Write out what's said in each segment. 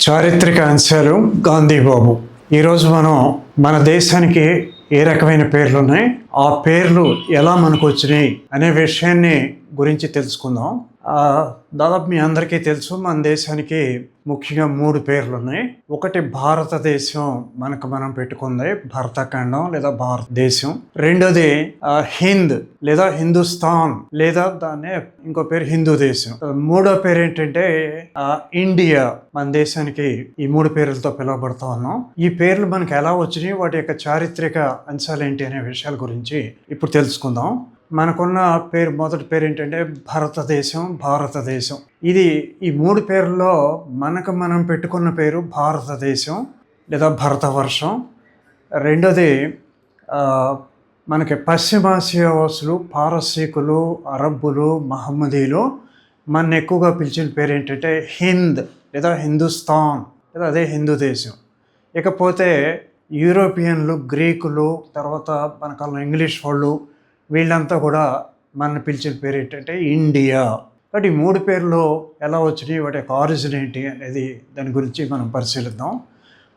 చారిత్రక అంశాలు గాంధీ బాబు. ఈరోజు మనం మన దేశానికి ఏ రకమైన పేర్లు ఉన్నాయి, ఆ పేర్లు ఎలా మనకు వచ్చినాయి అనే విషయాన్ని గురించి తెలుసుకుందాం. దాదాపు మీ అందరికీ తెలుసు, మన దేశానికి ముఖ్యంగా 3 పేర్లు ఉన్నాయి. ఒకటి భారతదేశం, మనకు మనం పెట్టుకుంది భరతఖండం లేదా భారతదేశం. రెండోది హింద్ లేదా హిందుస్థాన్ లేదా దాన్ని ఇంకో పేరు హిందూ దేశం. మూడో పేరు ఏంటంటే ఇండియా. మన దేశానికి ఈ 3 పేర్లతో పిలువబడతా ఉన్నాం. ఈ పేర్లు మనకు ఎలా వచ్చినాయి, వాటి యొక్క చారిత్రక అంశాలు ఏంటి అనే విషయాల గురించి ఇప్పుడు తెలుసుకుందాం. మనకున్న పేరు, మొదటి పేరు ఏంటంటే భారతదేశం. ఇది ఈ 3 పేర్లలో మనకు మనం పెట్టుకున్న పేరు భారతదేశం లేదా భరతవర్షం. రెండోది మనకి పశ్చిమాసియా వాసులు, పారసీకులు, అరబ్బులు, మహమ్మదీలు మన ఎక్కువగా పిలిచిన పేరు ఏంటంటే హింద్ లేదా హిందుస్థాన్ లేదా అదే హిందూ దేశం. ఇకపోతే యూరోపియన్లు, గ్రీకులు, తర్వాత మనకు ఇంగ్లీష్ వాళ్ళు, వీళ్ళంతా కూడా మన పిలిచిన పేరు ఏంటంటే ఇండియా. కాబట్టి ఈ 3 పేర్లు ఎలా వచ్చినాయి, వాటి యొక్క ఆరిజిన్ ఏంటి అనేది దాని గురించి మనం పరిశీలిద్దాం.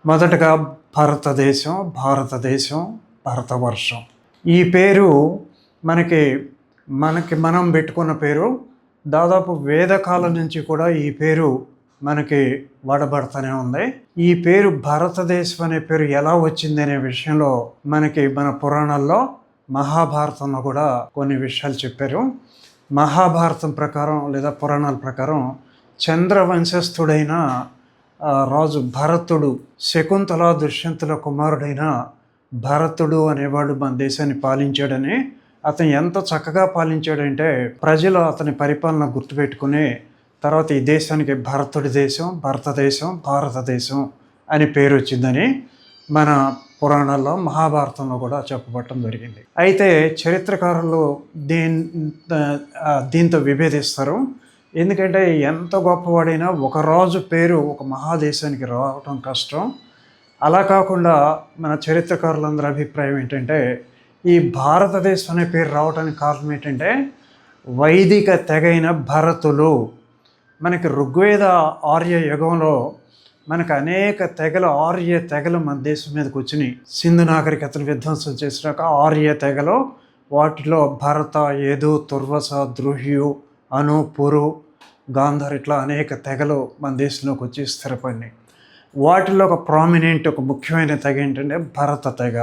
మొదటగా భారతదేశం, భరతవర్షం. ఈ పేరు మనకి మనం పెట్టుకున్న పేరు. దాదాపు వేదకాలం నుంచి కూడా ఈ పేరు మనకి వాడబడుతూనే ఉంది. ఈ పేరు భారతదేశం అనే పేరు ఎలా వచ్చింది అనే విషయంలో మనకి మన పురాణాల్లో, మహాభారతంలో కూడా కొన్ని విషయాలు చెప్పారు. మహాభారతం ప్రకారం లేదా పురాణాల ప్రకారం చంద్రవంశస్థుడైన రాజు భరతుడు, శకుంతల దుష్యంతుల కుమారుడైన భరతుడు అనేవాడు మన దేశాన్ని పాలించాడని, అతను ఎంత చక్కగా పాలించాడంటే ప్రజలు అతని పరిపాలన గుర్తుపెట్టుకుని తర్వాత ఈ దేశానికి భారతదేశం అని పేరు వచ్చిందని మన పురాణాల్లో, మహాభారతంలో కూడా చెప్పబట్టడం జరిగింది. అయితే చరిత్రకారులు దీంతో విభేదిస్తారు. ఎందుకంటే ఎంత గొప్పవాడైనా ఒక రాజు పేరు ఒక మహాదేశానికి రావటం కష్టం. అలా కాకుండా మన చరిత్రకారులందరి అభిప్రాయం ఏంటంటే ఈ భారతదేశం అనే పేరు రావడానికి కారణం ఏంటంటే వైదిక తెగైన భరతులు. మనకి ఋగ్వేద ఆర్య యుగంలో మనకు అనేక ఆర్య తెగలు మన దేశం మీదకి వచ్చినాయి. సింధు నాగరికతను విధ్వంసం చేసినాక ఆర్య తెగలు, వాటిలో భరత, యదు, తుర్వస, ద్రుహ్యు, అను, పురు, గాంధార్, ఇట్లా అనేక తెగలు మన దేశంలోకి వచ్చి స్థిరపడినాయి. వాటిలో ఒక ముఖ్యమైన తెగ ఏంటంటే భరత తెగ.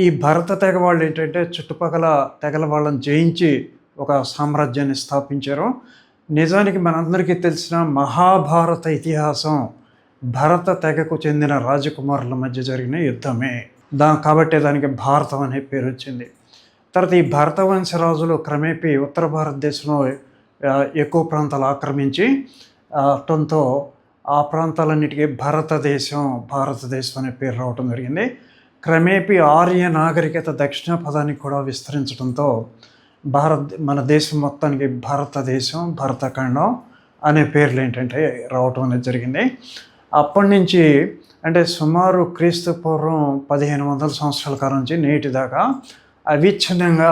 ఈ భరత తెగ వాళ్ళు ఏంటంటే చుట్టుపక్కల తెగల వాళ్ళని జయించి ఒక సామ్రాజ్యాన్ని స్థాపించారు. నిజానికి మనందరికీ తెలిసిన మహాభారత ఇతిహాసం భరత తెగకు చెందిన రాజకుమారుల మధ్య జరిగిన యుద్ధమే. కాబట్టి దానికి భారతం అనే పేరు వచ్చింది. తర్వాత ఈ భరతవంశ రాజులు క్రమేపీ ఉత్తర భారతదేశంలో ఎక్కువ ప్రాంతాలు ఆక్రమించి అవటంతో ఆ ప్రాంతాలన్నిటికీ భారతదేశం అనే పేరు రావటం జరిగింది. క్రమేపీ ఆర్య నాగరికత దక్షిణ పదానికి కూడా విస్తరించడంతో మన దేశం మొత్తానికి భరతఖండం అనే పేర్లు ఏంటంటే రావటం అనేది జరిగింది. అప్పటి నుంచి అంటే సుమారు క్రీస్తు పూర్వం 1500 సంవత్సరాల కాలం నుంచి నేటి దాకా అవిచ్ఛిన్నంగా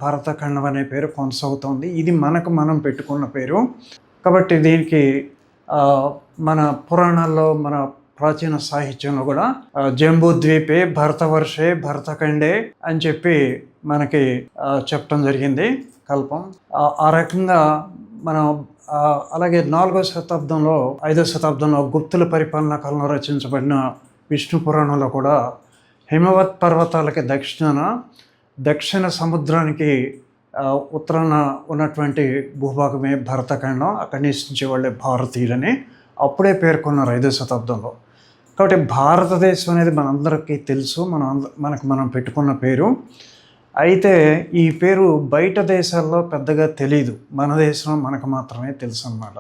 భరతఖండం అనే పేరు కొనసాగుతుంది. ఇది మనం పెట్టుకున్న పేరు. కాబట్టి దీనికి మన పురాణాల్లో, మన ప్రాచీన సాహిత్యంలో కూడా జంబూద్వీపే భరతవర్షే భరతఖండే అని చెప్పి మనకి చెప్పడం జరిగింది, కల్పం. ఆ రకంగా మనం అలాగే 4వ శతాబ్దంలో 5వ శతాబ్దంలో గుప్తుల పరిపాలనా కాలంలో రచించబడిన విష్ణు పురాణంలో కూడా హిమవత్ పర్వతాలకి దక్షిణ సముద్రానికి ఉత్తరాన ఉన్నటువంటి భూభాగమే భరతఖండం. అక్కడి నుంచి వాళ్ళే భారతీయులని అప్పుడే పేర్కొన్నారు 5వ శతాబ్దంలో. కాబట్టి భారతదేశం అనేది మనందరికీ తెలుసు, మనం పెట్టుకున్న పేరు. అయితే ఈ పేరు బయట దేశాల్లో పెద్దగా తెలీదు, మన దేశంలో మనకు మాత్రమే తెలుసు అన్నమాట.